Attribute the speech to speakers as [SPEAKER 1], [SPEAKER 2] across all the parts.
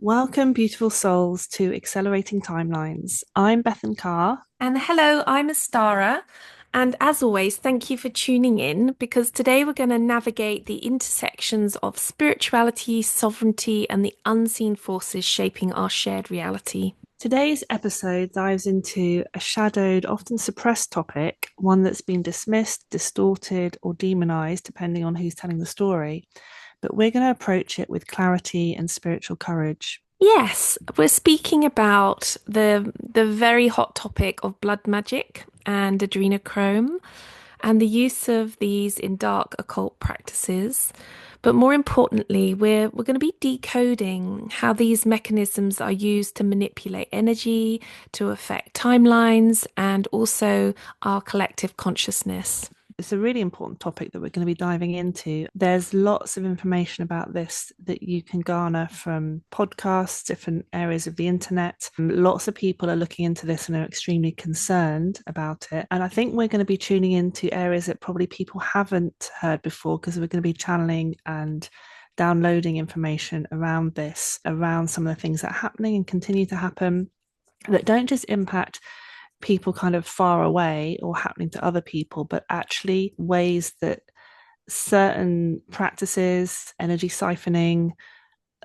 [SPEAKER 1] Welcome, beautiful souls, to Accelerating Timelines. I'm Bethan Carr.
[SPEAKER 2] And hello, I'm Astara. And as always, thank you for tuning in because today we're going to navigate the intersections of spirituality, sovereignty, and the unseen forces shaping our shared reality.
[SPEAKER 1] Today's episode dives into a shadowed, often suppressed topic, one that's been dismissed, distorted, or demonized, depending on who's telling the story. But we're going to approach it with clarity and spiritual courage.
[SPEAKER 2] Yes, we're speaking about the very hot topic of blood magic and adrenochrome and the use of these in dark occult practices. But more importantly, we're going to be decoding how these mechanisms are used to manipulate energy, to affect timelines, and also our collective consciousness.
[SPEAKER 1] It's a really important topic that we're going to be diving into. There's lots of information about this that you can garner from podcasts, different areas of the internet. Lots of people are looking into this and are extremely concerned about it. And I think we're going to be tuning into areas that probably people haven't heard before because we're going to be channeling and downloading information around this, around some of the things that are happening and continue to happen that don't just impact people kind of far away or happening to other people, but actually ways that certain practices, energy siphoning,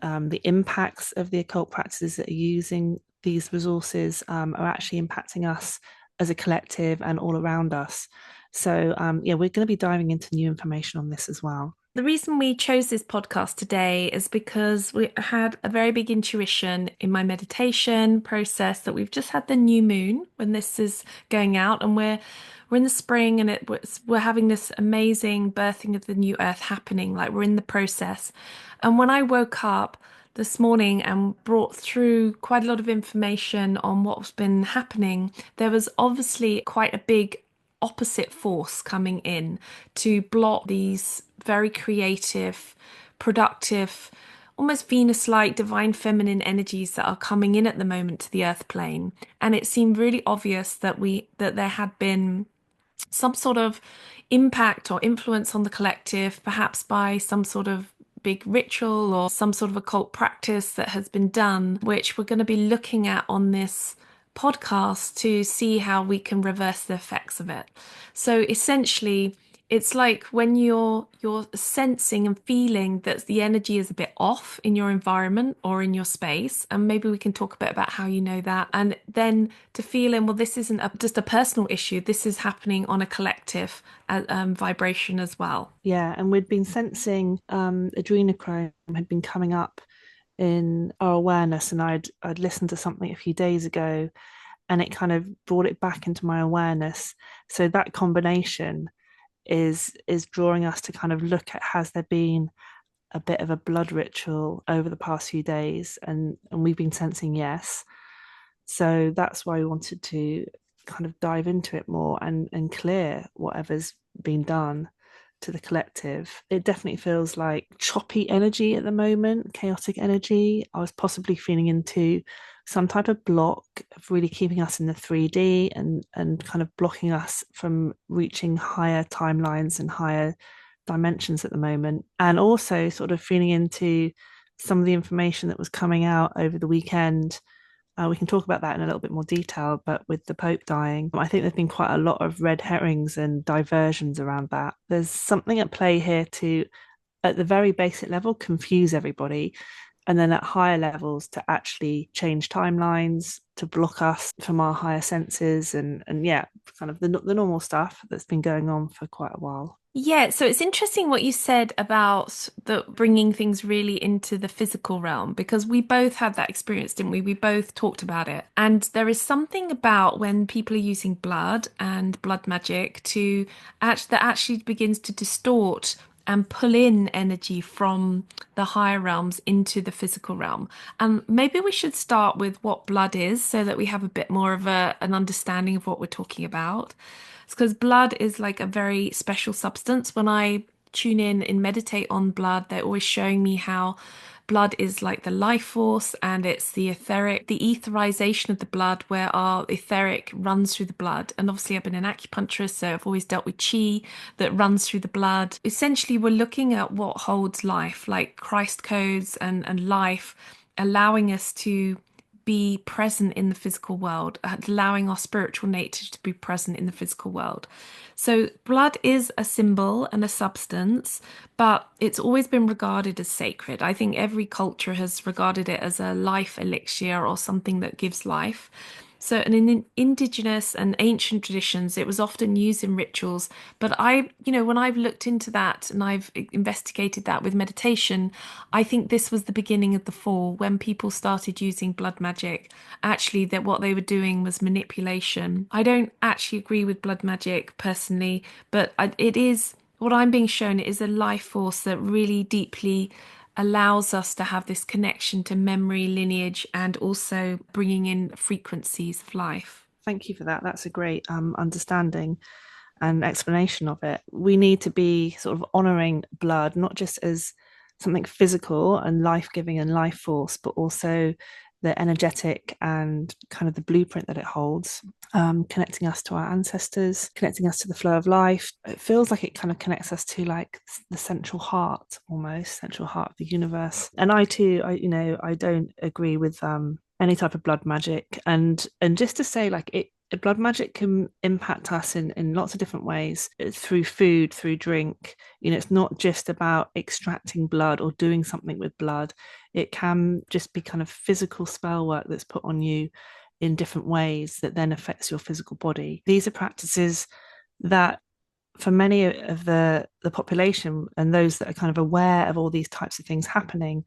[SPEAKER 1] the impacts of the occult practices that are using these resources are actually impacting us as a collective and all around us. So, yeah, we're going to be diving into new information on this as well.
[SPEAKER 2] The reason we chose this podcast today is because we had a very big intuition in my meditation process that we've just had the new moon when this is going out, and we're in the spring, and we're having this amazing birthing of the new earth happening. Like we're in the process, and when I woke up this morning and brought through quite a lot of information on what's been happening, there was obviously quite a big opposite force coming in to block these very creative, productive, almost Venus-like divine feminine energies that are coming in at the moment to the earth plane. And it seemed really obvious that there had been some sort of impact or influence on the collective, perhaps by some sort of big ritual or some sort of occult practice that has been done, which we're going to be looking at on this podcast to see how we can reverse the effects of it. So essentially, it's like when you're sensing and feeling that the energy is a bit off in your environment or in your space, and maybe we can talk a bit about how you know that, and then to feel in, well, this isn't just a personal issue. This is happening on a collective vibration as well.
[SPEAKER 1] Yeah, and we'd been sensing adrenochrome had been coming up in our awareness, and I'd listened to something a few days ago and it kind of brought it back into my awareness. So that combination is drawing us to kind of look at, has there been a bit of a blood ritual over the past few days, and we've been sensing yes. So that's why we wanted to kind of dive into it more and clear whatever's been done to the collective. It definitely feels like choppy energy at the moment, chaotic energy. I was possibly feeling into some type of block of really keeping us in the 3D and kind of blocking us from reaching higher timelines and higher dimensions at the moment. And also sort of feeling into some of the information that was coming out over the weekend. We can talk about that in a little bit more detail, but with the Pope dying, I think there's been quite a lot of red herrings and diversions around that. There's something at play here to, at the very basic level, confuse everybody, and then at higher levels to actually change timelines, to block us from our higher senses, and yeah, kind of the normal stuff that's been going on for quite a while.
[SPEAKER 2] Yeah, so it's interesting what you said about the bringing things really into the physical realm because we both had that experience, didn't we? We both talked about it. And there is something about when people are using blood and blood magic to that actually begins to distort and pull in energy from the higher realms into the physical realm. And maybe we should start with what blood is so that we have a bit more of an understanding of what we're talking about. It's because blood is like a very special substance. When I tune in and meditate on blood, they're always showing me how blood is like the life force and it's the etheric, the etherization of the blood where our etheric runs through the blood. And obviously, I've been an acupuncturist, so I've always dealt with chi that runs through the blood. Essentially, we're looking at what holds life, like Christ codes and life. allowing us to be present in the physical world, allowing our spiritual nature to be present in the physical world. So, blood is a symbol and a substance, but it's always been regarded as sacred. I think every culture has regarded it as a life elixir or something that gives life. So, and in indigenous and ancient traditions, it was often used in rituals. But when I've looked into that and I've investigated that with meditation, I think this was the beginning of the fall when people started using blood magic. Actually, that what they were doing was manipulation. I don't actually agree with blood magic personally, but it is what I'm being shown is a life force that really deeply allows us to have this connection to memory, lineage, and also bringing in frequencies of life.
[SPEAKER 1] Thank you for that. That's a great understanding and explanation of it. We need to be sort of honoring blood, not just as something physical and life giving and life force, but also the energetic and kind of the blueprint that it holds, connecting us to our ancestors, connecting us to the flow of life. It feels like it kind of connects us to like the central heart, almost central heart of the universe. And I too, I don't agree with any type of blood magic. And just to say, like blood magic can impact us in lots of different ways through food, through drink. It's not just about extracting blood or doing something with blood. It can just be kind of physical spell work that's put on you in different ways that then affects your physical body. These are practices that for many of the population and those that are kind of aware of all these types of things happening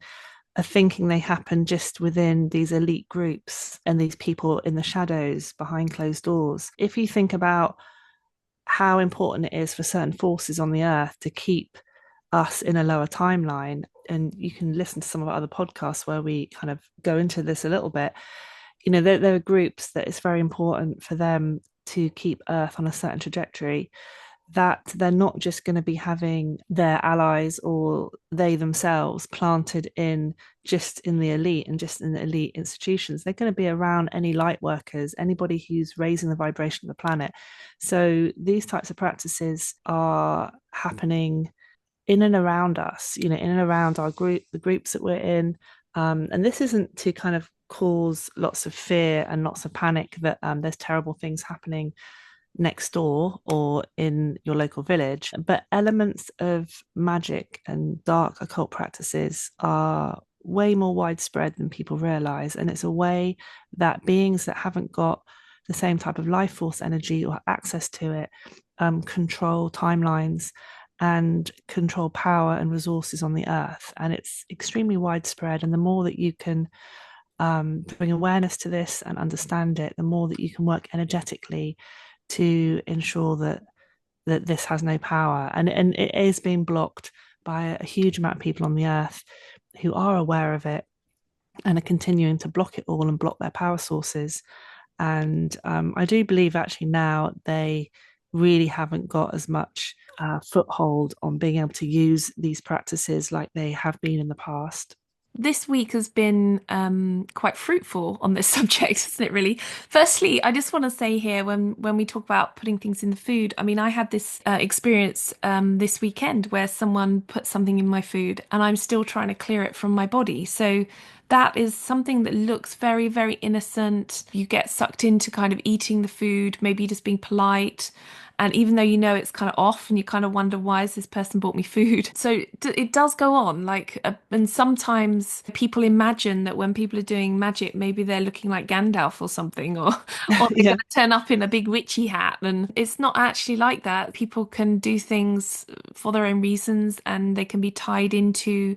[SPEAKER 1] are thinking they happen just within these elite groups and these people in the shadows behind closed doors. If you think about how important it is for certain forces on the earth to keep us in a lower timeline, and you can listen to some of our other podcasts where we kind of go into this a little bit, there are groups that it's very important for them to keep Earth on a certain trajectory, that they're not just going to be having their allies or they themselves planted in just in the elite and just in the elite institutions. They're going to be around any light workers, anybody who's raising the vibration of the planet. So these types of practices are happening in and around us, in and around our group, the groups that we're in. And this isn't to kind of cause lots of fear and lots of panic that there's terrible things happening next door or in your local village, but elements of magic and dark occult practices are way more widespread than people realize. And it's a way that beings that haven't got the same type of life force energy or access to it control timelines and control power and resources on the earth. And it's extremely widespread. And the more that you can bring awareness to this and understand it, the more that you can work energetically to ensure that this has no power. And it is being blocked by a huge amount of people on the earth who are aware of it and are continuing to block it all and block their power sources. And I do believe actually now they really haven't got as much foothold on being able to use these practices like they have been in the past.
[SPEAKER 2] This week has been quite fruitful on this subject, isn't it, really? Firstly, I just want to say here when we talk about putting things in the food, I mean, I had this experience this weekend where someone put something in my food and I'm still trying to clear it from my body. So that is something that looks very, very innocent. You get sucked into kind of eating the food, maybe just being polite. And even though you know it's kind of off and you kind of wonder, why has this person bought me food? So it does go on. And sometimes people imagine that when people are doing magic, maybe they're looking like Gandalf or something, or they're
[SPEAKER 1] Yeah.
[SPEAKER 2] going to turn up in a big witchy hat. And it's not actually like that. People can do things for their own reasons and they can be tied into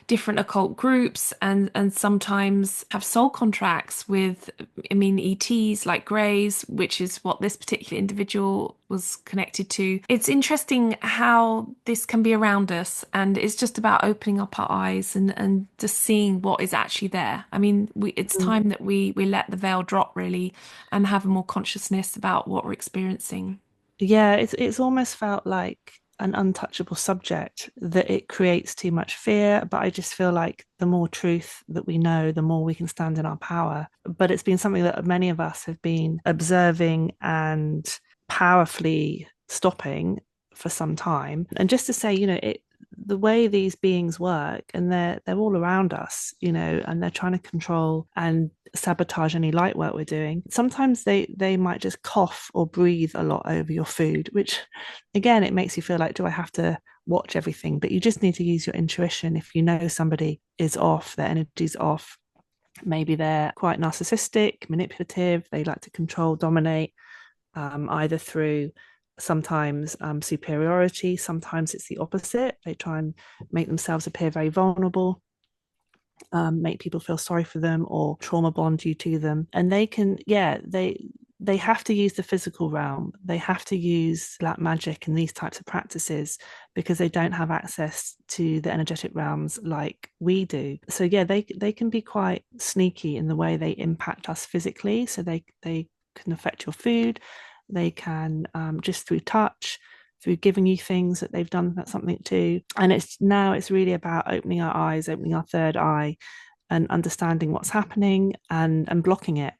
[SPEAKER 2] different occult groups and sometimes have soul contracts with, I mean, ETs like Greys, which is what this particular individual was connected to. It's interesting how this can be around us, and it's just about opening up our eyes and just seeing what is actually there. I mean, it's
[SPEAKER 1] Mm.
[SPEAKER 2] time that we let the veil drop really and have a more consciousness about what we're experiencing.
[SPEAKER 1] Yeah, it's almost felt like an untouchable subject, that it creates too much fear. But I just feel like the more truth that we know, the more we can stand in our power. But it's been something that many of us have been observing and powerfully stopping for some time. And just to say, the way these beings work, and they're all around us, and they're trying to control and sabotage any light work we're doing. Sometimes they might just cough or breathe a lot over your food, which again, it makes you feel like, do I have to watch everything? But you just need to use your intuition. If you know somebody is off, their energy's off, maybe they're quite narcissistic, manipulative, they like to control, dominate, either through sometimes superiority, sometimes it's the opposite. They try and make themselves appear very vulnerable, make people feel sorry for them or trauma bond you to them. And they can, yeah, they have to use the physical realm. They have to use black magic and these types of practices because they don't have access to the energetic realms like we do. So yeah, they can be quite sneaky in the way they impact us physically. So they can affect your food. They can just through touch, through giving you things that they've done something to. And it's really about opening our eyes, opening our third eye, and understanding what's happening and blocking it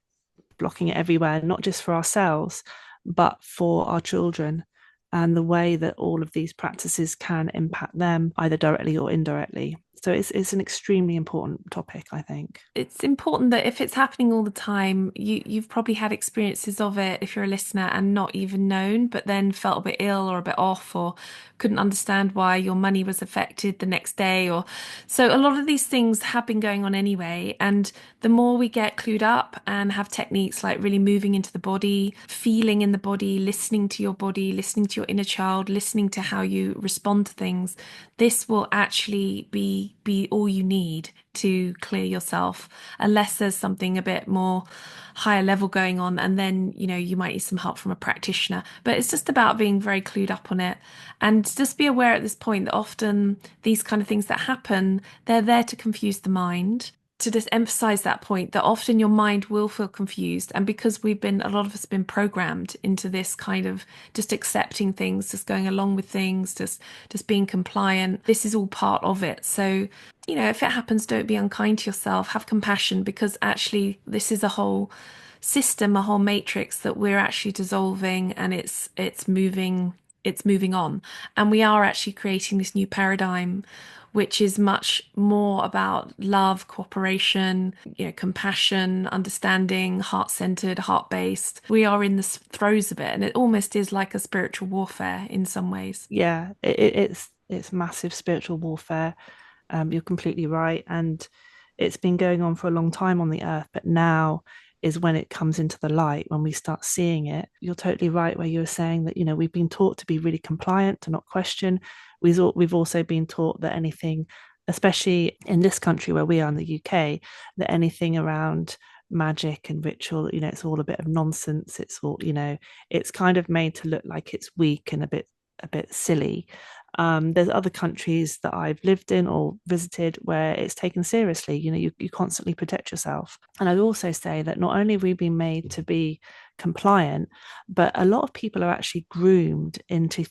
[SPEAKER 1] everywhere, not just for ourselves, but for our children, and the way that all of these practices can impact them either directly or indirectly. So it's an extremely important topic, I think.
[SPEAKER 2] It's important that if it's happening all the time, you've probably had experiences of it if you're a listener and not even known, but then felt a bit ill or a bit off or couldn't understand why your money was affected the next day or so a lot of these things have been going on anyway. And the more we get clued up and have techniques like really moving into the body, feeling in the body, listening to your body, listening to your inner child, listening to how you respond to things, this will actually be all you need to clear yourself, unless there's something a bit more higher level going on, and then you might need some help from a practitioner. But it's just about being very clued up on it, and just be aware at this point that often these kind of things that happen, they're there to confuse the mind. To just emphasize that point, that often your mind will feel confused, and because a lot of us have been programmed into this kind of just accepting things, just going along with things, just being compliant, this is all part of it. So if it happens, don't be unkind to yourself, have compassion, because actually this is a whole system, a whole matrix that we're actually dissolving, and it's moving on. And we are actually creating this new paradigm, which is much more about love, cooperation, compassion, understanding, heart-centered, heart-based. We are in the throes of it, and it almost is like a spiritual warfare in some ways.
[SPEAKER 1] Yeah, it's massive spiritual warfare. You're completely right. And it's been going on for a long time on the earth, but now is when it comes into the light, when we start seeing it. You're totally right where you're saying that, we've been taught to be really compliant, to not question. We've also been taught that anything, especially in this country where we are in the UK, that anything around magic and ritual, it's all a bit of nonsense. It's all, it's kind of made to look like it's weak and a bit silly. There's other countries that I've lived in or visited where it's taken seriously. You constantly protect yourself. And I'd also say that not only have we been made to be compliant, but a lot of people are actually groomed into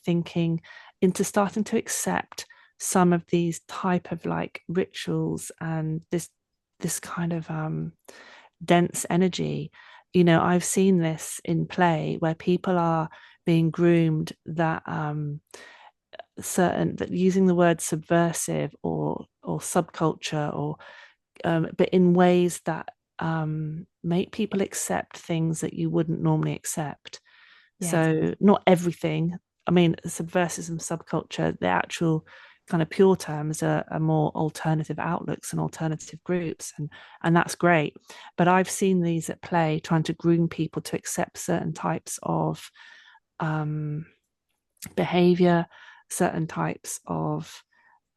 [SPEAKER 1] starting to accept some of these type of like rituals and this kind of dense energy. I've seen this in play where people are being groomed that certain that using the word subversive or subculture or but in ways that make people accept things that you wouldn't normally accept.
[SPEAKER 2] Yes.
[SPEAKER 1] So not everything. I mean, subversivism, subculture, the actual kind of pure terms are more alternative outlooks and alternative groups, and that's great. But I've seen these at play trying to groom people to accept certain types of behavior, certain types of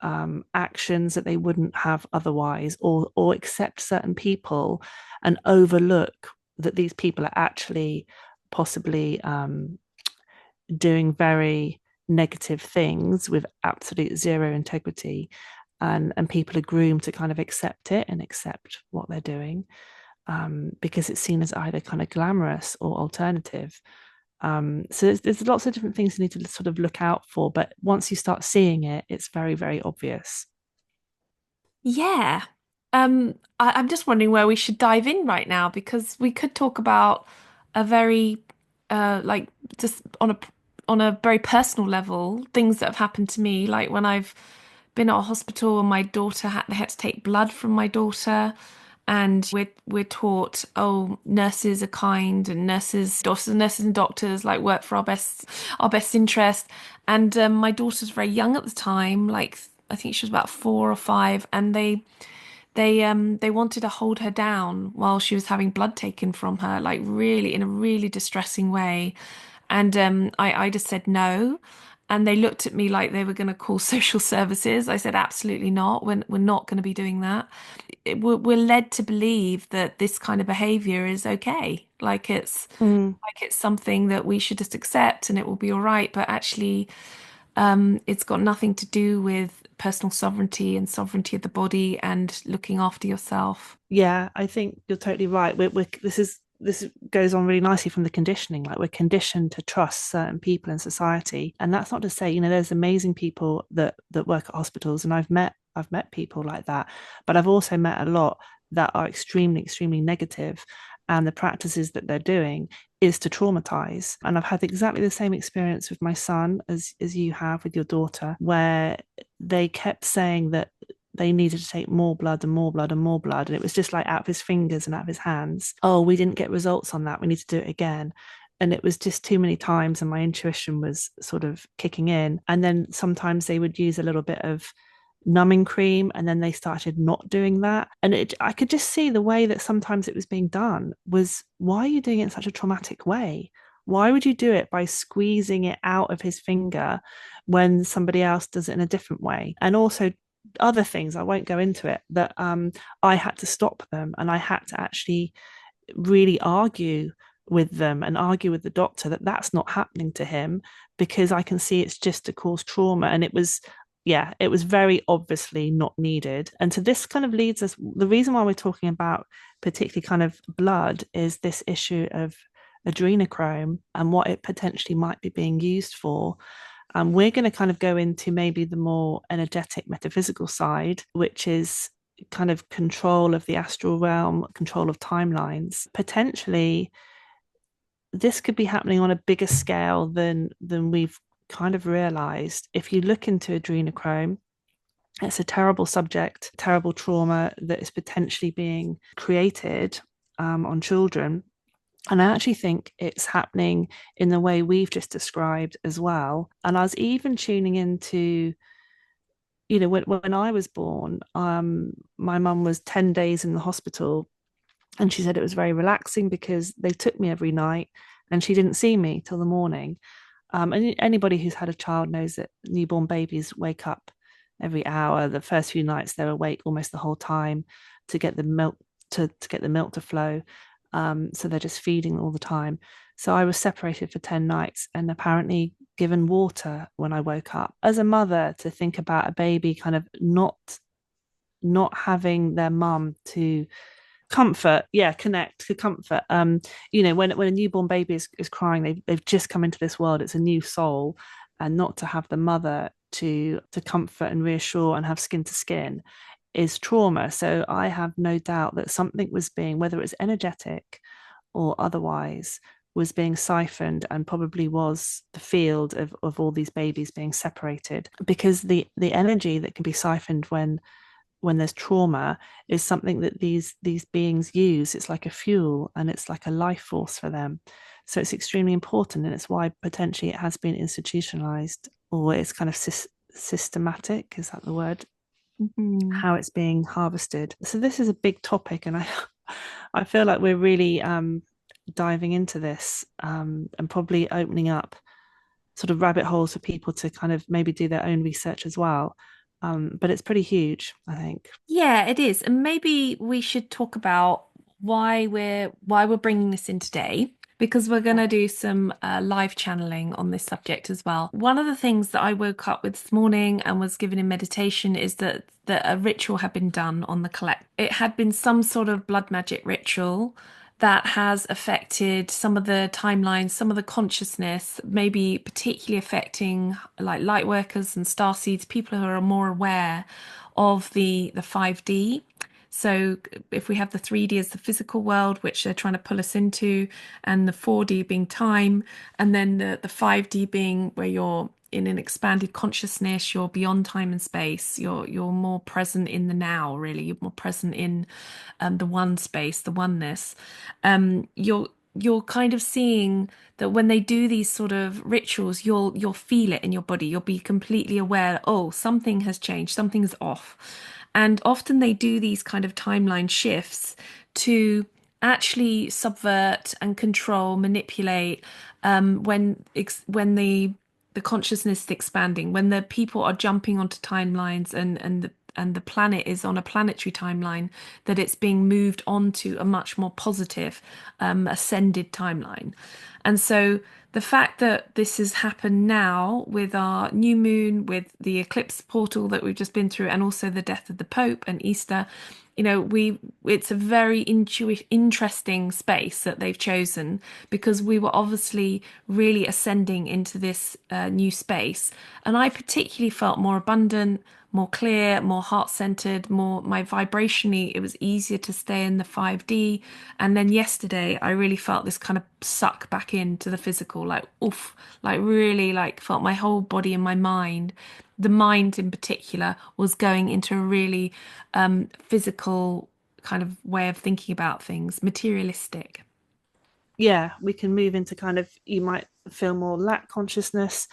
[SPEAKER 1] actions that they wouldn't have otherwise, or accept certain people and overlook that these people are actually possibly doing very negative things with absolute zero integrity, and people are groomed to kind of accept it and accept what they're doing, because it's seen as either kind of glamorous or alternative. So there's lots of different things you need to sort of look out for, but once you start seeing it, it's very, very obvious.
[SPEAKER 2] Yeah. I'm just wondering where we should dive in right now, because we could talk about a very like just on a very personal level, things that have happened to me, like when I've been at a hospital and my daughter they had to take blood from my daughter. And we're taught, oh, nurses are kind, and nurses and doctors like work for our best interest. And my daughter's very young at the time, like I think she was about 4 or 5, and they wanted to hold her down while she was having blood taken from her, like really in a really distressing way. And I just said no. And they looked at me like they were going to call social services. I said, absolutely not. We're not going to be doing that. We're led to believe that this kind of behavior is okay.
[SPEAKER 1] Mm.
[SPEAKER 2] Like it's something that we should just accept and it will be all right. But actually, it's got nothing to do with personal sovereignty and sovereignty of the body and looking after yourself.
[SPEAKER 1] Yeah, I think you're totally right. This goes on really nicely from the conditioning. Like we're conditioned to trust certain people in society, and that's not to say, there's amazing people that work at hospitals, and I've met people like that, but I've also met a lot that are extremely, extremely negative, and the practices that they're doing is to traumatize. And I've had exactly the same experience with my son as you have with your daughter, where they kept saying that they needed to take more blood and more blood and more blood. And it was just like out of his fingers and out of his hands. Oh, we didn't get results on that. We need to do it again. And it was just too many times, and my intuition was sort of kicking in. And then sometimes they would use a little bit of numbing cream, and then they started not doing that. And I could just see the way that sometimes it was being done was, why are you doing it in such a traumatic way? Why would you do it by squeezing it out of his finger when somebody else does it in a different way? And also other things, I won't go into it, that I had to stop them, and I had to actually really argue with them and argue with the doctor that that's not happening to him, because I can see it's just to cause trauma. And it was, yeah, it was very obviously not needed. And so this kind of leads us, the reason why we're talking about particularly kind of blood is this issue of adrenochrome and what it potentially might be being used for. We're going to kind of go into maybe the more energetic metaphysical side, which is kind of control of the astral realm, control of timelines. Potentially, this could be happening on a bigger scale than we've kind of realized. If you look into adrenochrome, it's a terrible subject, terrible trauma that is potentially being created on children. And I actually think it's happening in the way we've just described as well. And I was even tuning into, when I was born, my mum was 10 days in the hospital, and she said it was very relaxing because they took me every night and she didn't see me till the morning. And anybody who's had a child knows that newborn babies wake up every hour. The first few nights they're awake almost the whole time to get the milk to get the milk to flow. So they're just feeding all the time. So I was separated for 10 nights and apparently given water when I woke up. As a mother, to think about a baby kind of not having their mum to comfort, yeah, connect to comfort. When a newborn baby is crying, they've just come into this world, it's a new soul, and not to have the mother to comfort and reassure and have skin to skin is trauma. So I have no doubt that something was being, whether it's energetic or otherwise, was being siphoned, and probably was the field of all these babies being separated, because the energy that can be siphoned when there's trauma is something that these beings use. It's like a fuel, and it's like a life force for them. So it's extremely important, and it's why potentially it has been institutionalized, or it's kind of systematic, is that the word,
[SPEAKER 2] Mhm.
[SPEAKER 1] how it's being harvested. So this is a big topic, and I feel like we're really diving into this, and probably opening up sort of rabbit holes for people to kind of maybe do their own research as well. But it's pretty huge, I think.
[SPEAKER 2] Yeah, it is. And maybe we should talk about why we're bringing this in today, because we're going to do some live channeling on this subject as well. One of the things that I woke up with this morning and was given in meditation is that a ritual had been done on the collect. It had been some sort of blood magic ritual that has affected some of the timelines, some of the consciousness, maybe particularly affecting like light workers and star seeds, people who are more aware of the 5D. So if we have the 3D as the physical world, which they're trying to pull us into, and the 4D being time, and then the 5D being where you're in an expanded consciousness, you're beyond time and space, you're more present in the now, really. You're more present in the one space, the oneness. You're kind of seeing that when they do these sort of rituals, you'll feel it in your body. You'll be completely aware, oh, something has changed, something's off. And often they do these kind of timeline shifts to actually subvert and control, manipulate when the consciousness is expanding, when the people are jumping onto timelines and the planet is on a planetary timeline, that it's being moved onto a much more positive, ascended timeline. And so the fact that this has happened now with our new moon, with the eclipse portal that we've just been through, and also the death of the Pope and Easter, it's a very interesting space that they've chosen, because we were obviously really ascending into this new space. And I particularly felt more abundant, more clear, more heart-centered, more my vibrationally, it was easier to stay in the 5D. And then yesterday, I really felt this kind of suck back into the physical, like oof, like really like felt my whole body and my mind, the mind in particular, was going into a really physical kind of way of thinking about things, materialistic.
[SPEAKER 1] Yeah, we can move into kind of, you might feel more lack consciousness,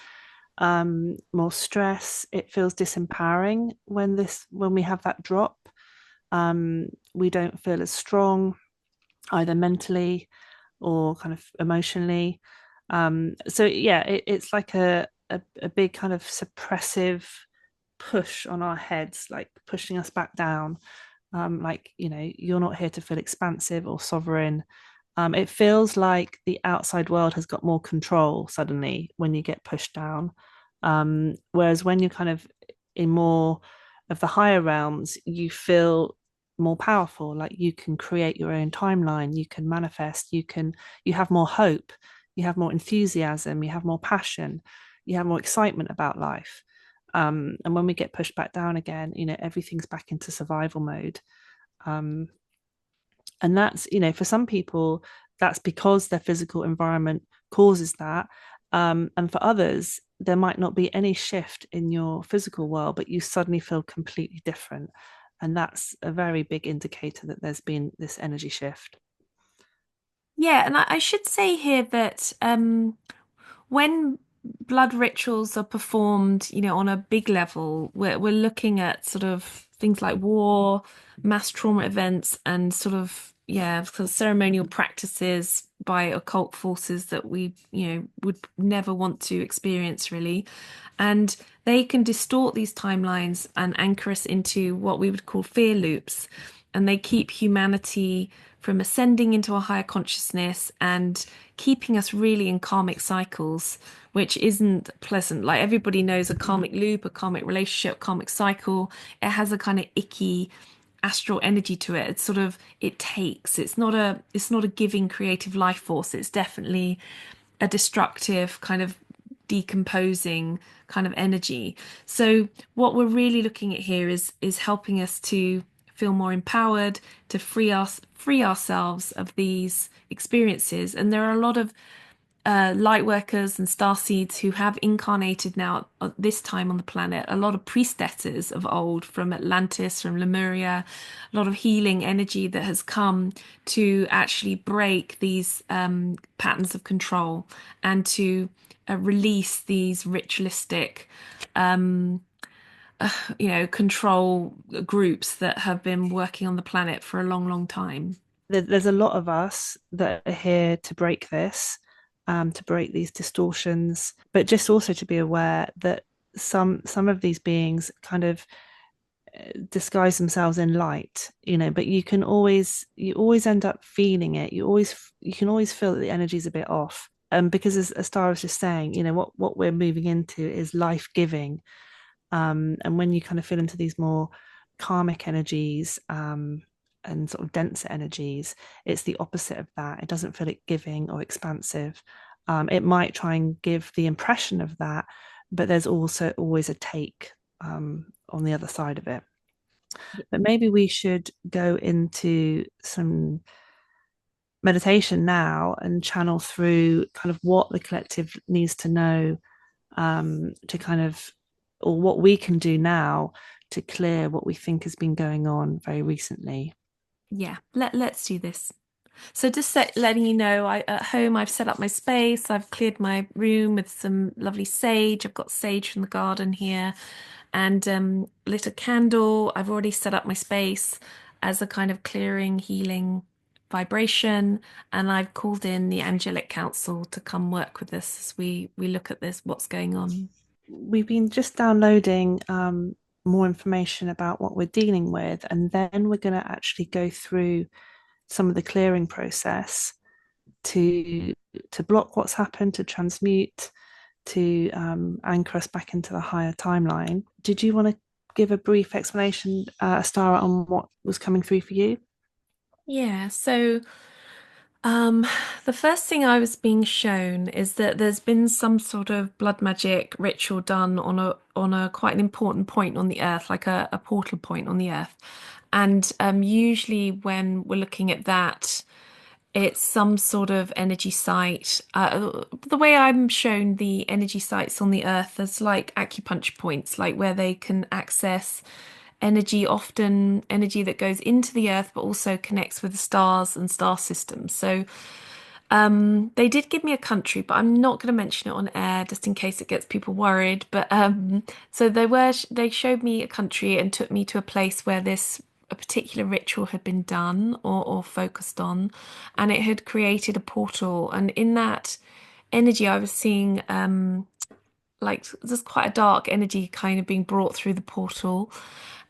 [SPEAKER 1] more stress. It feels disempowering when we have that drop. We don't feel as strong either mentally or kind of emotionally. So yeah, it's like a big kind of suppressive push on our heads, like pushing us back down. Like, you're not here to feel expansive or sovereign. It feels like the outside world has got more control suddenly when you get pushed down. Whereas when you're kind of in more of the higher realms, you feel more powerful, like you can create your own timeline, you can manifest, you have more hope, you have more enthusiasm, you have more passion, you have more excitement about life. And when we get pushed back down again, everything's back into survival mode. Um, and that's, for some people, that's because their physical environment causes that. And for others, there might not be any shift in your physical world, but you suddenly feel completely different. And that's a very big indicator that there's been this energy shift.
[SPEAKER 2] Yeah, and I should say here that when blood rituals are performed, on a big level, we're looking at sort of things like war, mass trauma events, and sort of, yeah, sort of ceremonial practices by occult forces that we, would never want to experience really. And they can distort these timelines and anchor us into what we would call fear loops. And they keep humanity from ascending into a higher consciousness and keeping us really in karmic cycles, which isn't pleasant. Like everybody knows a karmic loop, a karmic relationship, karmic cycle. It has a kind of icky astral energy to it. It's sort of it takes. It's not a giving creative life force. It's definitely a destructive kind of decomposing kind of energy. So what we're really looking at here is helping us to feel more empowered, to free ourselves of these experiences. And there are a lot of light workers and star seeds who have incarnated now at this time on the planet. A lot of priestesses of old from Atlantis, from Lemuria, a lot of healing energy that has come to actually break these patterns of control and to release these ritualistic control groups that have been working on the planet for a long, long time.
[SPEAKER 1] There's a lot of us that are here to break this, to break these distortions, but just also to be aware that some of these beings kind of disguise themselves in light, but you always end up feeling it. You can always feel that the energy is a bit off. Because as Star was just saying, what we're moving into is life giving. And when you kind of feel into these more karmic energies, and sort of denser energies, it's the opposite of that. It doesn't feel it giving or expansive. It might try and give the impression of that, but there's also always a take, on the other side of it. But maybe we should go into some meditation now and channel through kind of what the collective needs to know, to kind of, or what we can do now to clear what we think has been going on very recently.
[SPEAKER 2] Yeah, let's do this. So just letting you know, I at home I've set up my space. I've cleared my room with some lovely sage. I've got sage from the garden here, and lit a candle. I've already set up my space as a kind of clearing, healing vibration, and I've called in the angelic council to come work with us as we look at this, what's going on.
[SPEAKER 1] We've been just downloading more information about what we're dealing with, and then we're going to actually go through some of the clearing process to block what's happened, to transmute, to anchor us back into the higher timeline. Did you want to give a brief explanation, Astara, on what was coming through for you?
[SPEAKER 2] Yeah, so Um, the first thing I was being shown is that there's been some sort of blood magic ritual done on a quite an important point on the earth, like a portal point on the earth. And usually when we're looking at that, it's some sort of energy site. The way I'm shown the energy sites on the earth is like acupuncture points, like where they can access energy, often energy that goes into the earth, but also connects with the stars and star systems. So they did give me a country, but I'm not going to mention it on air just in case it gets people worried. But so they showed me a country and took me to a place where this a particular ritual had been done or focused on, and it had created a portal. And in that energy, I was seeing like there's quite a dark energy kind of being brought through the portal.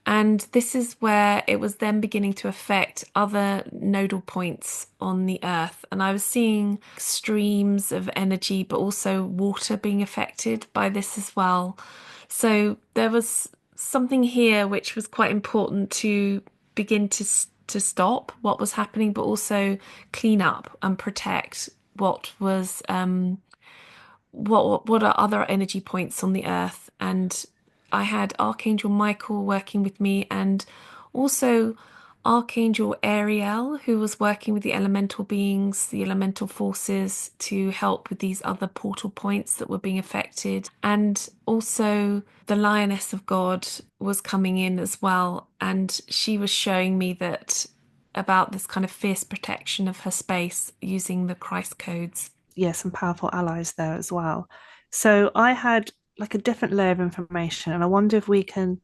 [SPEAKER 2] And this is where it was then beginning to affect other nodal points on the earth. And I was seeing streams of energy, but also water being affected by this as well. So there was something here which was quite important to begin to stop what was happening, but also clean up and protect what was what are other energy points on the earth. And I had Archangel Michael working with me, and also Archangel Ariel, who was working with the elemental beings, the elemental forces, to help with these other portal points that were being affected. And also the Lioness of God was coming in as well, and she was showing me that about this kind of fierce protection of her space using the Christ codes.
[SPEAKER 1] Yeah, some powerful allies there as well. So I had like a different layer of information, and I wonder if we can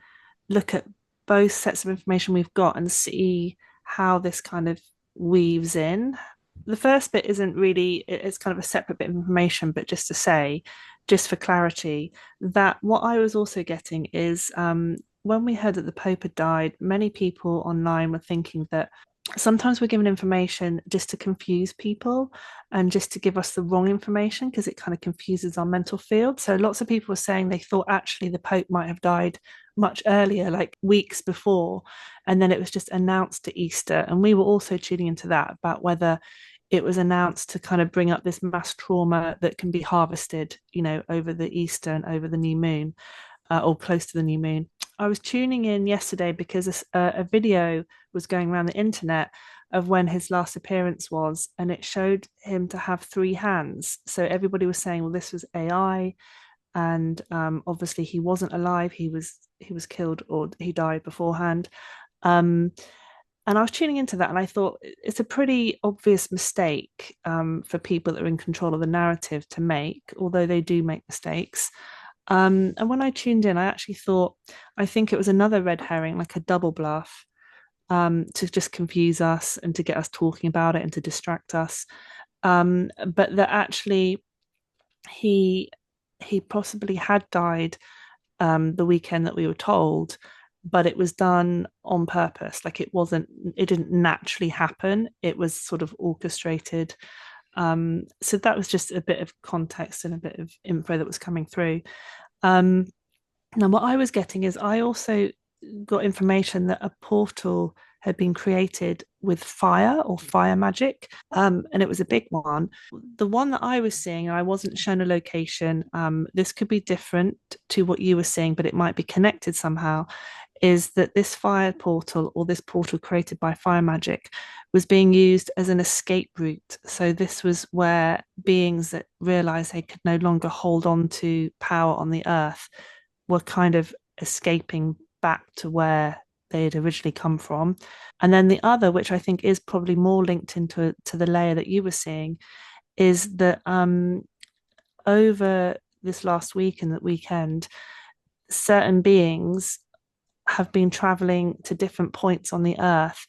[SPEAKER 1] look at both sets of information we've got and see how this kind of weaves in. The first bit isn't really, it's kind of a separate bit of information, but just to say, just for clarity, that what I was also getting is when we heard that the Pope had died, many people online were thinking that sometimes we're given information just to confuse people and just to give us the wrong information because it kind of confuses our mental field. So lots of people were saying they thought actually the Pope might have died much earlier, like weeks before, and then it was just announced to Easter. And we were also tuning into that about whether it was announced to kind of bring up this mass trauma that can be harvested, over the Easter and over the new moon, or close to the new moon. I was tuning in yesterday because a video was going around the internet of when his last appearance was, and it showed him to have three hands. So everybody was saying, well, this was AI, and obviously he wasn't alive. He was killed or he died beforehand. Um, and I was tuning into that, and I thought it's a pretty obvious mistake for people that are in control of the narrative to make, although they do make mistakes. And when I tuned in, I actually thought, I think it was another red herring, like a double bluff, to just confuse us and to get us talking about it and to distract us. But that actually he he possibly had died the weekend that we were told, but it was done on purpose. Like it didn't naturally happen. It was sort of orchestrated. So that was just a bit of context and a bit of info that was coming through. Um, Now, what I was getting is I also got information that a portal had been created with fire or fire magic, and it was a big one. The one that I was seeing, I wasn't shown a location. This could be different to what you were seeing, but it might be connected somehow. is that this fire portal, or this portal created by fire magic, was being used as an escape route. So this was where beings that realized they could no longer hold on to power on the earth were kind of escaping back to where they had originally come from. And then the other, which I think is probably more linked into to the layer that you were seeing, is that over this last week and that weekend, certain beings have been traveling to different points on the earth,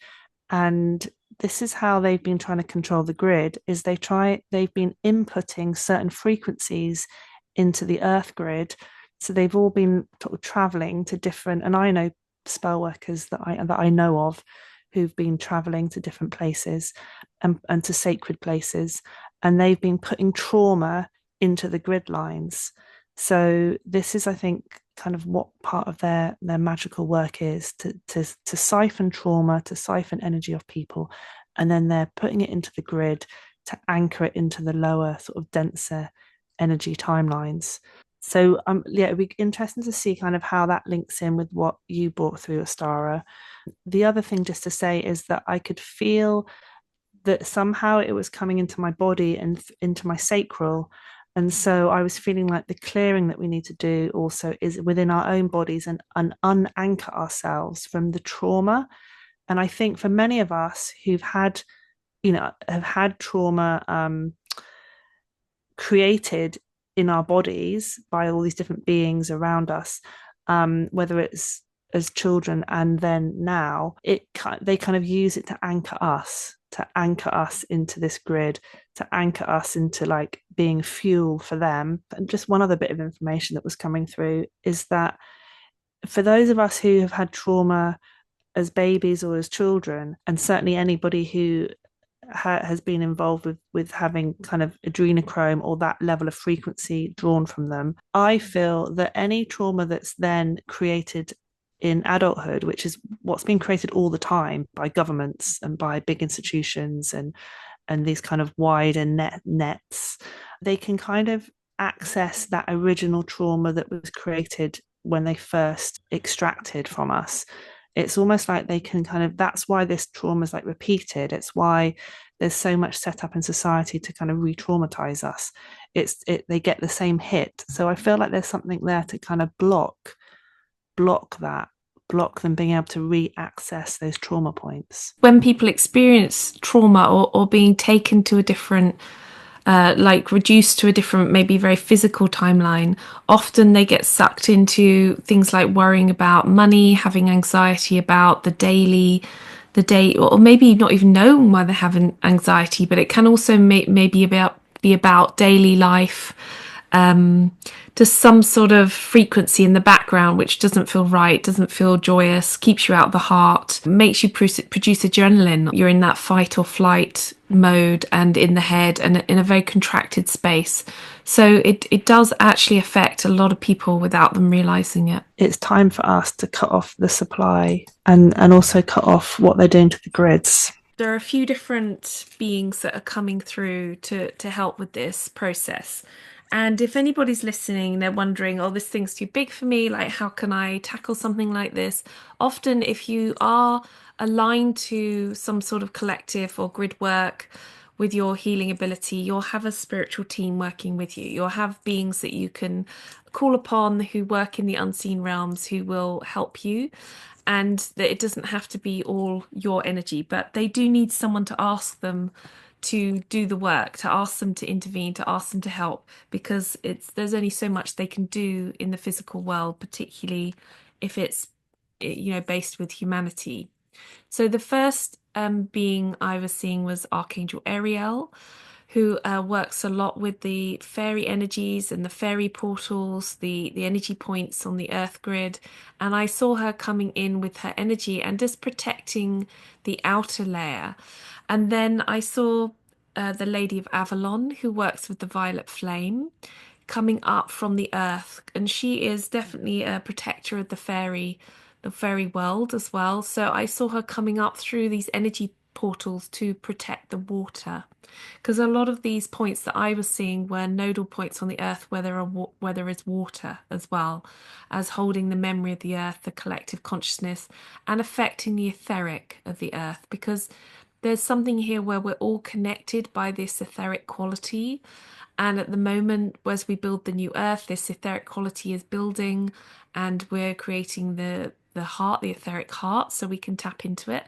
[SPEAKER 1] and this is how they've been trying to control the grid. Is they've been inputting certain frequencies into the earth grid. So they've all been sort of traveling to different, and I know spell workers that I know of who've been traveling to different places, and to sacred places, and they've been putting trauma into the grid lines. So this is, I think, kind of what part of their magical work is, to siphon trauma, to siphon energy of people, and then they're putting it into the grid to anchor it into the lower, sort of denser energy timelines. So yeah, it'd be interesting to see kind of how that links in with what you brought through, Astara. The other thing just to say is that I could feel that somehow it was coming into my body and into my sacral. And so I was feeling like the clearing that we need to do also is within our own bodies, and unanchor ourselves from the trauma. And I think for many of us who've had, have had trauma created in our bodies by all these different beings around us, whether it's as children and then now, they kind of use it to anchor us into this grid, to anchor us into like being fuel for them. And just one other bit of information that was coming through is that for those of us who have had trauma as babies or as children, and certainly anybody who has been involved with having kind of adrenochrome or that level of frequency drawn from them, I feel that any trauma that's then created in adulthood, which is what's been created all the time by governments and by big institutions, and these kind of wider nets, they can kind of access that original trauma that was created when they first extracted from us. It's almost like they can kind of, that's why this trauma is like repeated. It's why there's so much set up in society to kind of re-traumatize us. They get the same hit. So I feel like there's something there to kind of block that, block them being able to re-access those trauma points.
[SPEAKER 2] When people experience trauma, or being taken to a different, like reduced to a different, maybe very physical timeline, often they get sucked into things like worrying about money, having anxiety about the day, or maybe not even knowing why they're having anxiety, but it can also maybe be about daily life, just some sort of frequency in the background which doesn't feel right, doesn't feel joyous, keeps you out of the heart, makes you produce adrenaline. You're in that fight or flight mode and in the head and in a very contracted space. So it does actually affect a lot of people without them realizing it.
[SPEAKER 1] It's time for us to cut off the supply, and also cut off what they're doing to the grids.
[SPEAKER 2] There are a few different beings that are coming through to help with this process. And if anybody's listening, they're wondering, oh, this thing's too big for me. Like, how can I tackle something like this? Often, if you are aligned to some sort of collective or grid work with your healing ability, you'll have a spiritual team working with you. You'll have beings that you can call upon who work in the unseen realms who will help you. And that it doesn't have to be all your energy, but they do need someone to ask them to do the work, to ask them to intervene, to ask them to help, because there's only so much they can do in the physical world, particularly if it's based with humanity. So the first being I was seeing was Archangel Ariel, who works a lot with the fairy energies and the fairy portals, the energy points on the earth grid. And I saw her coming in with her energy and just protecting the outer layer. And then I saw the Lady of Avalon, who works with the violet flame, coming up from the earth. And she is definitely a protector of the fairy world as well. So I saw her coming up through these energy portals to protect the water. Because a lot of these points that I was seeing were nodal points on the earth where there is water as well as holding the memory of the earth, the collective consciousness, and affecting the etheric of the earth. Because there's something here where we're all connected by this etheric quality. And at the moment, as we build the new earth, this etheric quality is building, and we're creating the heart, the etheric heart, so we can tap into it.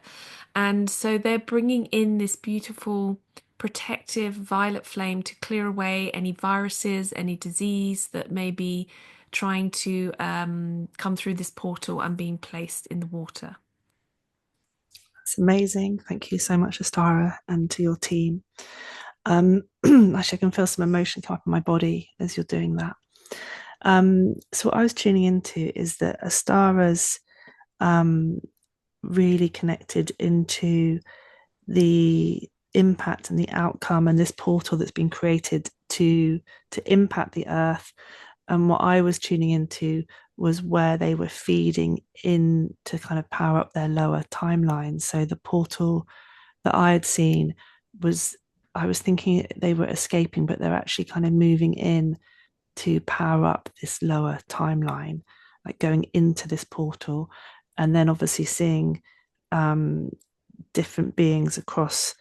[SPEAKER 2] And so they're bringing in this beautiful protective violet flame to clear away any viruses, any disease that may be trying to come through this portal and being placed in the water.
[SPEAKER 1] It's amazing. Thank you so much, Astara, and to your team. Actually, I can feel some emotion come up in my body as you're doing that. So what I was tuning into is that Astara's really connected into the impact and the outcome and this portal that's been created to impact the earth. And what I was tuning into was where they were feeding in to kind of power up their lower timeline. So the portal that I had seen was, I was thinking they were escaping, but they're actually kind of moving in to power up this lower timeline, like going into this portal, and then obviously seeing different beings across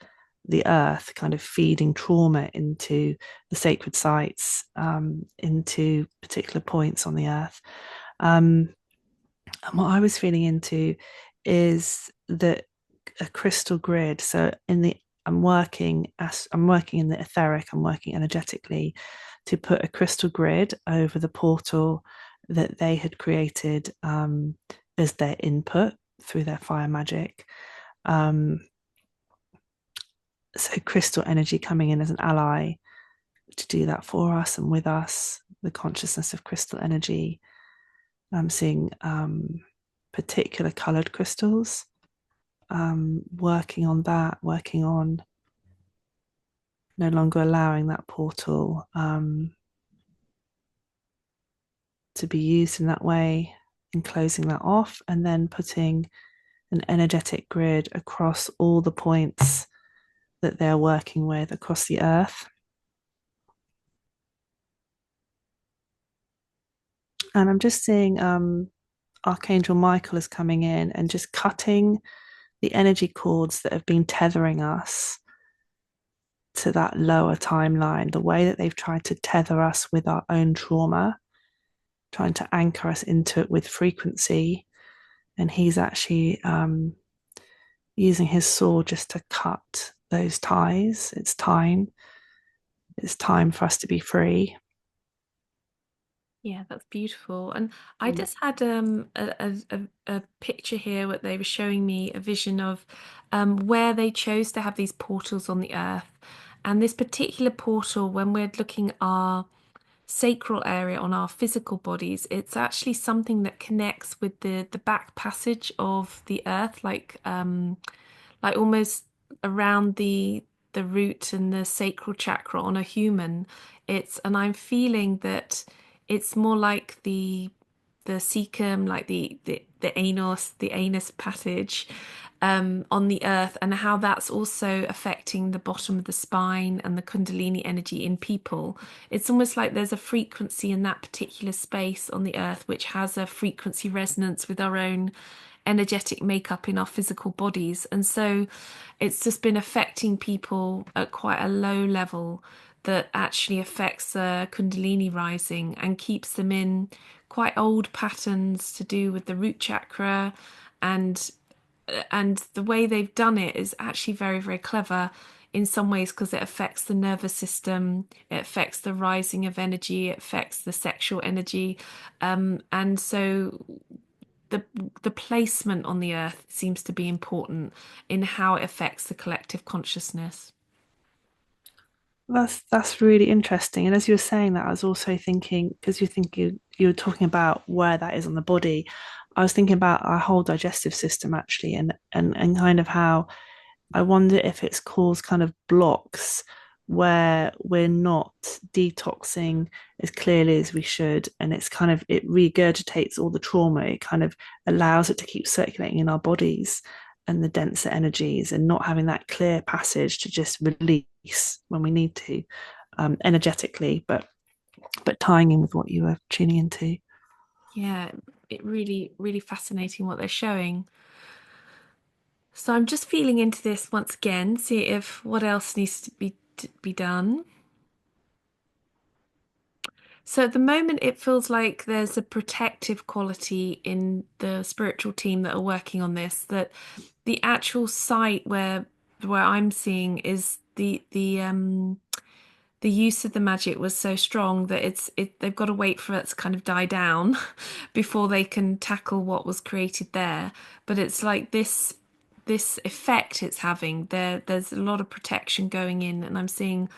[SPEAKER 1] the earth kind of feeding trauma into the sacred sites, into particular points on the earth. And what I was feeling into is that a crystal grid. So I'm working in the etheric, I'm working energetically to put a crystal grid over the portal that they had created as their input through their fire magic. So crystal energy coming in as an ally to do that for us and with us, the consciousness of crystal energy. I'm seeing particular colored crystals, working on that, working on no longer allowing that portal to be used in that way and closing that off, and then putting an energetic grid across all the points that they're working with across the earth. And I'm just seeing Archangel Michael is coming in and just cutting the energy cords that have been tethering us to that lower timeline, the way that they've tried to tether us with our own trauma, trying to anchor us into it with frequency. And he's actually using his sword just to cut those ties. It's time. It's time for us to be free.
[SPEAKER 2] Yeah, that's beautiful. And I just had a picture here where they were showing me a vision of where they chose to have these portals on the earth. And this particular portal, when we're looking at our sacral area on our physical bodies, it's actually something that connects with the back passage of the earth, like almost around the root and the sacral chakra on a human. And I'm feeling that it's more like the cecum, like the anus passage on the earth, and how that's also affecting the bottom of the spine and the Kundalini energy in people. It's almost like there's a frequency in that particular space on the earth which has a frequency resonance with our own energetic makeup in our physical bodies. And so it's just been affecting people at quite a low level that actually affects Kundalini rising and keeps them in quite old patterns to do with the root chakra. And the way they've done it is actually very, very clever in some ways, because it affects the nervous system, it affects the rising of energy, it affects the sexual energy. And so the placement on the earth seems to be important in how it affects the collective consciousness.
[SPEAKER 1] That's really interesting. And as you were saying that, I was also thinking, because you were talking about where that is on the body, I was thinking about our whole digestive system actually, and kind of how I wonder if it's caused kind of blocks where we're not detoxing as clearly as we should, and it's kind of, it regurgitates all the trauma. It kind of allows it to keep circulating in our bodies, and the denser energies, and not having that clear passage to just release when we need to, energetically, but tying in with what you were tuning into.
[SPEAKER 2] Yeah, it really, really fascinating what they're showing. So I'm just feeling into this once again, see if what else needs to be done. So at the moment, it feels like there's a protective quality in the spiritual team that are working on this. That the actual site where I'm seeing is the use of the magic was so strong that they've got to wait for it to kind of die down before they can tackle what was created there. But it's like this effect it's having there's a lot of protection going in, and I'm seeing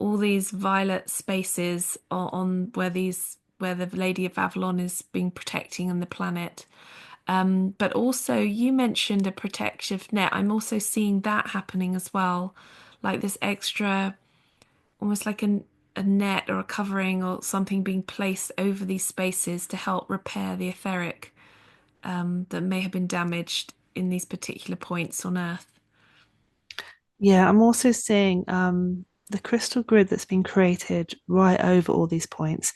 [SPEAKER 2] all these violet spaces on where the Lady of Avalon is being protecting on the planet. But also you mentioned a protective net. I'm also seeing that happening as well, like this extra, almost like a net or a covering or something being placed over these spaces to help repair the etheric that may have been damaged in these particular points on Earth.
[SPEAKER 1] Yeah, I'm also seeing the crystal grid that's been created right over all these points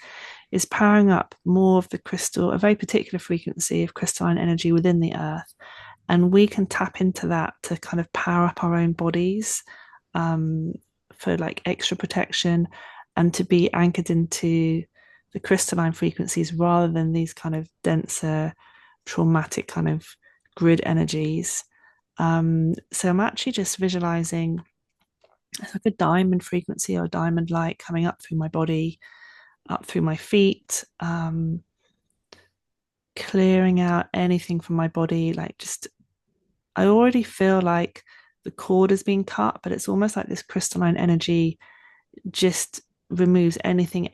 [SPEAKER 1] is powering up more of the crystal, a very particular frequency of crystalline energy within the earth. And we can tap into that to kind of power up our own bodies, um, for like extra protection, and to be anchored into the crystalline frequencies rather than these kind of denser, traumatic kind of grid energies. So I'm actually just visualizing it's like a diamond frequency or diamond light coming up through my body, up through my feet, clearing out anything from my body. Like, just, I already feel like the cord is being cut, but it's almost like this crystalline energy just removes anything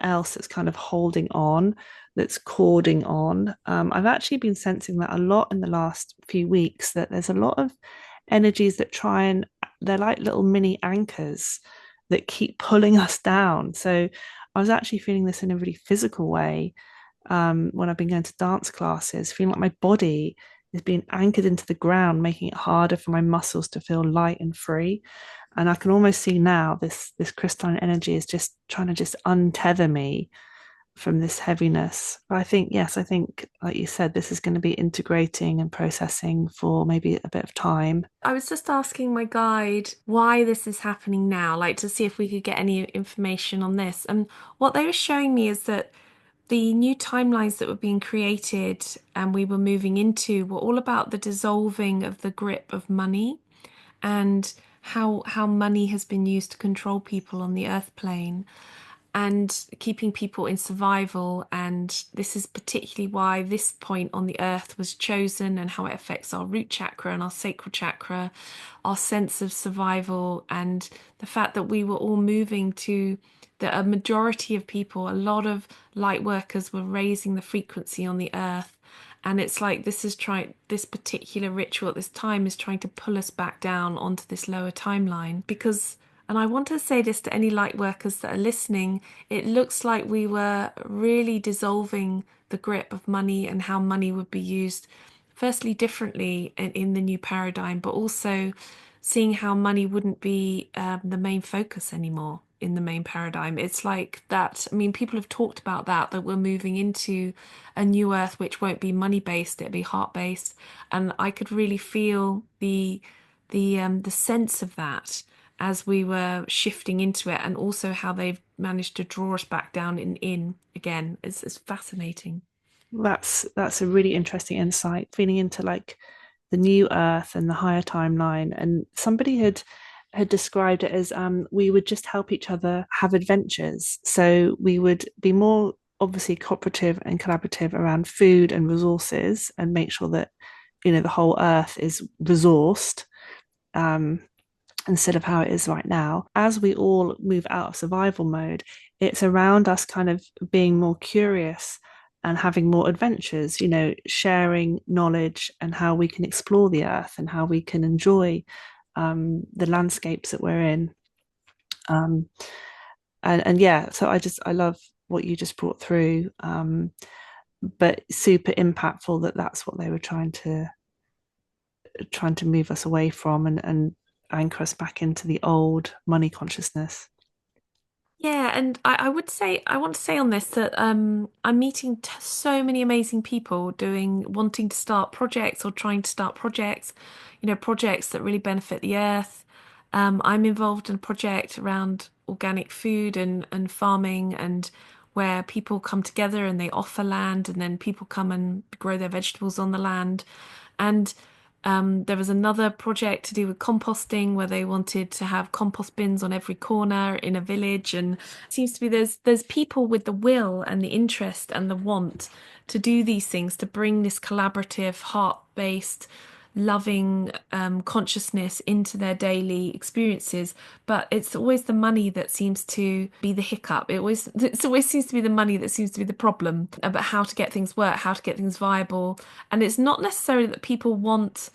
[SPEAKER 1] else that's kind of holding on, that's cording on. I've actually been sensing that a lot in the last few weeks, that there's a lot of energies that try and they're like little mini anchors that keep pulling us down. So I was actually feeling this in a really physical way, when I've been going to dance classes, feeling like my body is being anchored into the ground, making it harder for my muscles to feel light and free. And I can almost see now this crystalline energy is just trying to just untether me from this heaviness. But I think, yes, I think, like you said, this is going to be integrating and processing for maybe a bit of time.
[SPEAKER 2] I was just asking my guide why this is happening now, like to see if we could get any information on this. And what they were showing me is that the new timelines that were being created and we were moving into were all about the dissolving of the grip of money, and how money has been used to control people on the earth plane and keeping people in survival. And this is particularly why this point on the earth was chosen, and how it affects our root chakra and our sacral chakra, our sense of survival, and the fact that we were all moving to that a majority of people, a lot of light workers were raising the frequency on the earth. And it's like this particular ritual at this time is trying to pull us back down onto this lower timeline. Because, and I want to say this to any light workers that are listening, it looks like we were really dissolving the grip of money and how money would be used, firstly, differently in the new paradigm, but also seeing how money wouldn't be the main focus anymore in the main paradigm. It's like that. I mean, people have talked about that we're moving into a new earth which won't be money based, it'll be heart based. And I could really feel the sense of that as we were shifting into it, and also how they've managed to draw us back down in again. It's fascinating.
[SPEAKER 1] That's a really interesting insight, feeding into like the new earth and the higher timeline. And somebody had described it as, we would just help each other have adventures. So we would be more obviously cooperative and collaborative around food and resources, and make sure that, the whole earth is resourced, um, instead of how it is right now. As we all move out of survival mode, it's around us kind of being more curious and having more adventures, sharing knowledge and how we can explore the earth and how we can enjoy, the landscapes that we're in. Um, and yeah, so I love what you just brought through, but super impactful that that's what they were trying to trying to move us away from and anchor us back into the old money consciousness.
[SPEAKER 2] Yeah, and I would say I want to say on this that I'm meeting t so many amazing people wanting to start projects or trying to start projects, projects that really benefit the earth. I'm involved in a project around organic food and farming and where people come together and they offer land and then people come and grow their vegetables on the land. And there was another project to do with composting where they wanted to have compost bins on every corner in a village. And it seems to be there's people with the will and the interest and the want to do these things, to bring this collaborative, heart-based, loving consciousness into their daily experiences. But it's always the money that seems to be the hiccup. It always seems to be the money that seems to be the problem about how to get things work, how to get things viable. And it's not necessarily that people want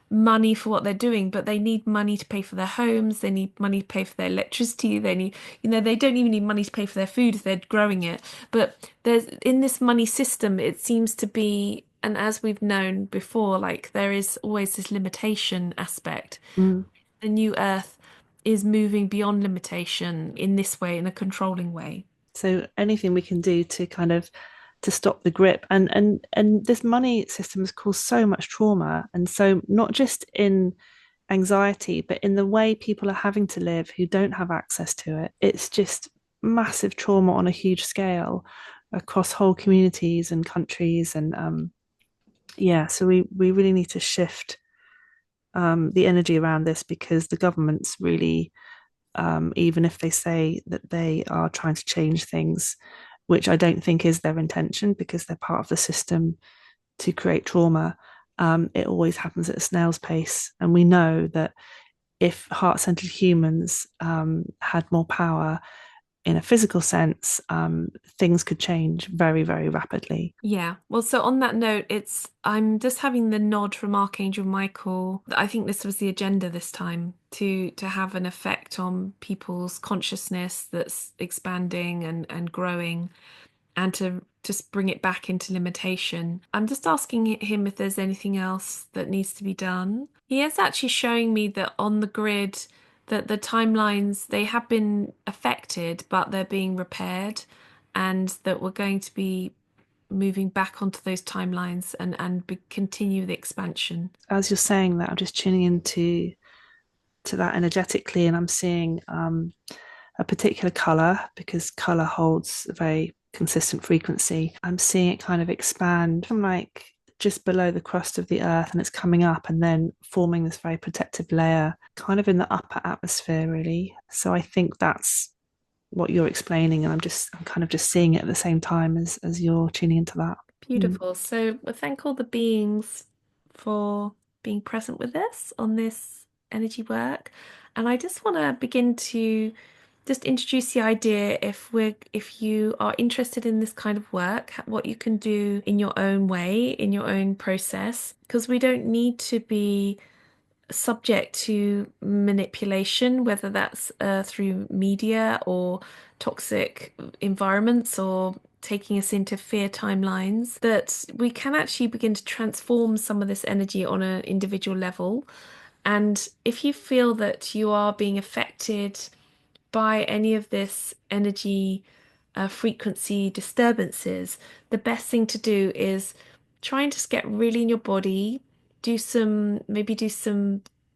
[SPEAKER 2] money for what they're doing, but they need money to pay for their homes, they need money to pay for their electricity, they need, they don't even need money to pay for their food if they're growing it. But there's in this money system, it seems to be, and as we've known before, like there is always this limitation aspect.
[SPEAKER 1] Mm.
[SPEAKER 2] The new earth is moving beyond limitation in this way, in a controlling way.
[SPEAKER 1] So anything we can do to kind of to stop the grip and this money system has caused so much trauma, and so not just in anxiety but in the way people are having to live who don't have access to it. It's just massive trauma on a huge scale across whole communities and countries, and yeah, so we really need to shift the energy around this, because the governments really, even if they say that they are trying to change things, which I don't think is their intention because they're part of the system to create trauma, it always happens at a snail's pace. And we know that if heart centered humans had more power in a physical sense, things could change very, very rapidly.
[SPEAKER 2] Yeah. Well, so on that note, I'm just having the nod from Archangel Michael. I think this was the agenda this time to have an effect on people's consciousness that's expanding and growing and to just bring it back into limitation. I'm just asking him if there's anything else that needs to be done. He is actually showing me that on the grid that the timelines they have been affected, but they're being repaired, and that we're going to be moving back onto those timelines and continue the expansion.
[SPEAKER 1] As you're saying that, I'm just tuning into to that energetically, and I'm seeing a particular color, because color holds a very consistent frequency. I'm seeing it kind of expand from like just below the crust of the earth, and it's coming up and then forming this very protective layer kind of in the upper atmosphere, really. So I think that's what you're explaining, and I'm kind of just seeing it at the same time as you're tuning into that. Mm.
[SPEAKER 2] Beautiful. So we thank all the beings for being present with us on this energy work. And I just want to begin to just introduce the idea if you are interested in this kind of work, what you can do in your own way, in your own process, because we don't need to be subject to manipulation, whether that's through media or toxic environments or taking us into fear timelines, that we can actually begin to transform some of this energy on an individual level. And if you feel that you are being affected by any of this energy frequency disturbances, the best thing to do is try and just get really in your body, do some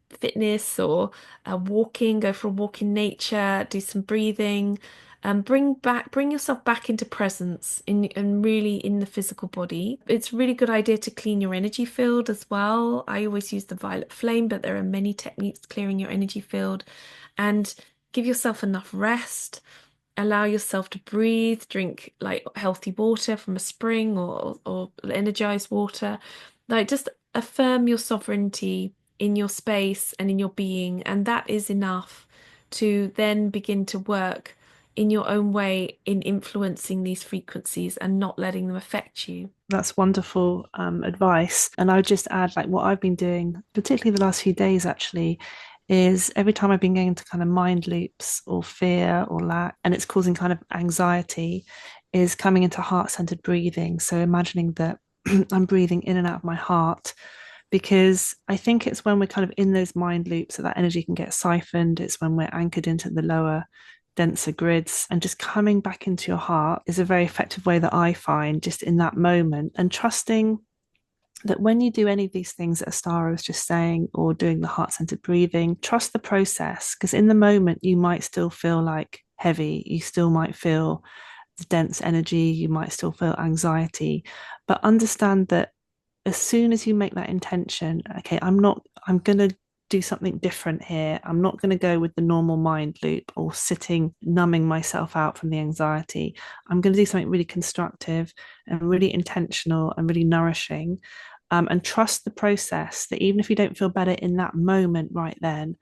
[SPEAKER 2] fitness or walking, go for a walk in nature, do some breathing, and bring yourself back into presence in and really in the physical body. It's a really good idea to clean your energy field as well. I always use the violet flame, but there are many techniques clearing your energy field, and give yourself enough rest. Allow yourself to breathe, drink like healthy water from a spring or energized water. Like just affirm your sovereignty in your space and in your being, and that is enough to then begin to work in your own way in influencing these frequencies and not letting them affect you.
[SPEAKER 1] That's wonderful advice. And I would just add, like, what I've been doing, particularly the last few days, actually, is every time I've been getting into kind of mind loops or fear or lack, and it's causing kind of anxiety, is coming into heart centered breathing. So imagining that I'm breathing in and out of my heart because I think it's when we're kind of in those mind loops that that energy can get siphoned. It's when we're anchored into the lower, denser grids, and just coming back into your heart is a very effective way that I find just in that moment, and trusting that when you do any of these things that Astara was just saying, or doing the heart centered breathing, trust the process, because in the moment you might still feel like heavy, you still might feel the dense energy, you might still feel anxiety, but understand that as soon as you make that intention, okay, I'm going to do something different here. I'm not going to go with the normal mind loop or sitting, numbing myself out from the anxiety. I'm going to do something really constructive and really intentional and really nourishing. And trust the process, that even if you don't feel better in that moment right then,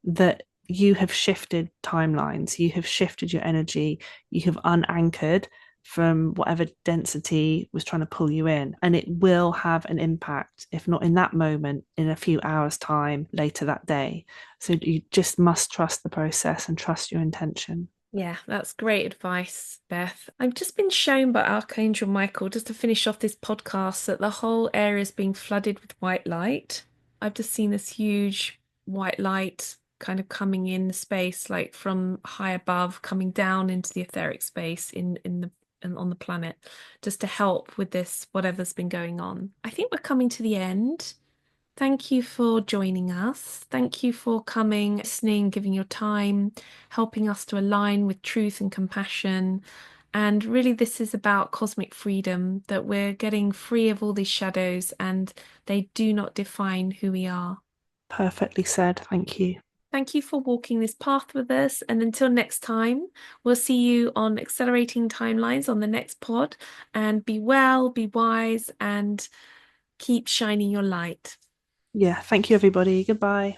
[SPEAKER 1] that you have shifted timelines, you have shifted your energy, you have unanchored from whatever density was trying to pull you in. And it will have an impact, if not in that moment, in a few hours' time later that day. So you just must trust the process and trust your intention.
[SPEAKER 2] Yeah, that's great advice, Beth. I've just been shown by Archangel Michael, just to finish off this podcast, that the whole area is being flooded with white light. I've just seen this huge white light kind of coming in the space, like from high above, coming down into the etheric space on the planet, just to help with this, whatever's been going on. I think we're coming to the end. Thank you for joining us. Thank you for coming, listening, giving your time, helping us to align with truth and compassion. And really, this is about cosmic freedom, that we're getting free of all these shadows and they do not define who we are.
[SPEAKER 1] Perfectly said. Thank you.
[SPEAKER 2] Thank you for walking this path with us. And until next time, we'll see you on Accelerating Timelines on the next pod. And be well, be wise, and keep shining your light.
[SPEAKER 1] Yeah. Thank you, everybody. Goodbye.